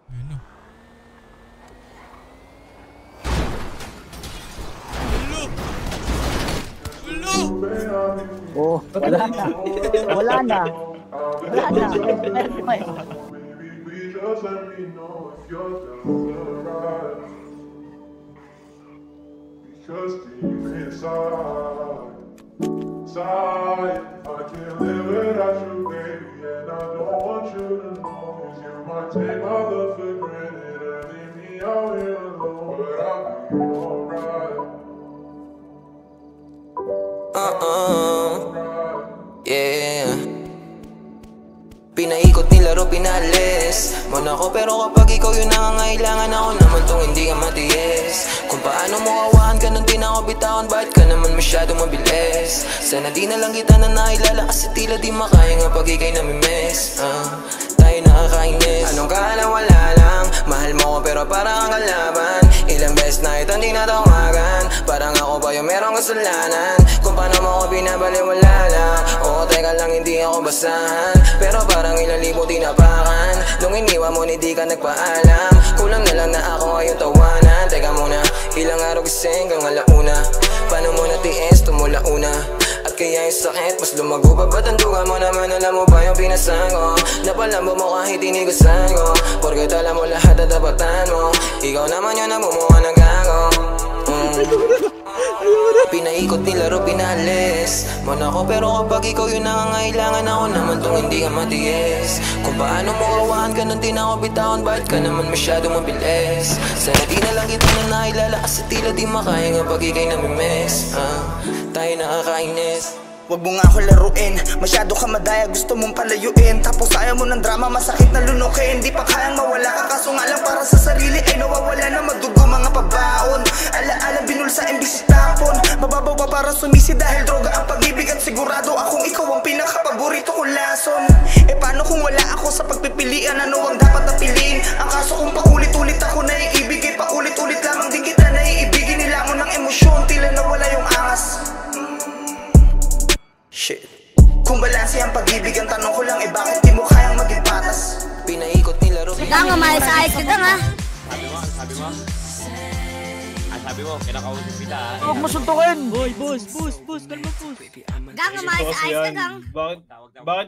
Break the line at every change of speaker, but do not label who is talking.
Ayun na. Hello!
Oh, wala na. Wala na. Wala na.
Because deep inside, I can't live without you, baby, and I don't want you to know. 'Cause you might take my love for granted and leave me out here alone, but I'll be alright.
Yeah. Pinaikot nilaro, pinalis mo na ako, pero kapag ikaw yung nangangailangan, ako naman tong hindi ka matiis. Kung paano mo awahan ka nung di na ako bitawan, bakit ka naman masyadong mabilis? Sana di na lang kita na nailala, kasi tila di makaya nga pag ika'y namimiss. Tayo nakakainis. Anong kala wala lang, mahal mo ko pero parang ang kalaban. Ilang beses na ito hindi natawagan, parang ako ba yung merong kasalanan? Kung paano mo ko binabaliwala lang. Oo, teka lang, hindi ako basahan, pero parang ilang libo tinapakan. Nung iniwan mo, hindi ka nagpaalam. Kulang na lang na ako ngayon tawanan. Teka muna, ilang araw gising hanggang alauna. Paano mo natiis, tumula una? At kaya yung sakit, mas lumago pa. Ba't ang duga mo naman, alam mo ba yung pinasan ko? Napalambo mo kahit inigusan ko, porket alam mo lahat at tapatan mo. Ikaw naman yun ang bumuha ng gago. Pinaikot nilaro, pinalis mo na ako, pero kapag ikaw yung nangangailangan, ako naman tong hindi ka matiis. Kung paano mo awahan ka nung di na ako bitawan, bakit ka naman masyadong mabilis? Sana di na lang kita na nailala, kasi tila di makaya nga pag ika'y namimiss. Tayo nakakainis.
Wag mo nga ako laruin, masyado ka madaya, gusto mong palayuin. Tapos ayaw mo ng drama, masakit na lunukin. Di pa kayang mawala ka, kaso nga lang para sa sarili ay nawawala na madugo mga pabaon. Ala-ala binulsa imbis tapon, mababaw pa para sumisi dahil droga ang pag-ibig. At sigurado akong ikaw ang pinakapaborito kong lason. E paano kung wala ako sa pagpipilian, ano ang dapat na piliin? Ang kaso kung paulit-ulit ako naiibig, paulit-ulit lamang din kita naiibigin. Nilamon ng emosyon, tila nawala yung angas. Shit. Kung balanse ang pag-ibig, ang tanong ko lang bakit di mo kayang maging patas?
Pinaikot nilaro.
Kaya nga, maayos-ayos kita nga.
Sabi mo, kinakausap kita ha.
Huwag mo suntukin!
Boy, boss, kalma boss.
Kaya nga, maayos-ayos ka lang.
Bakit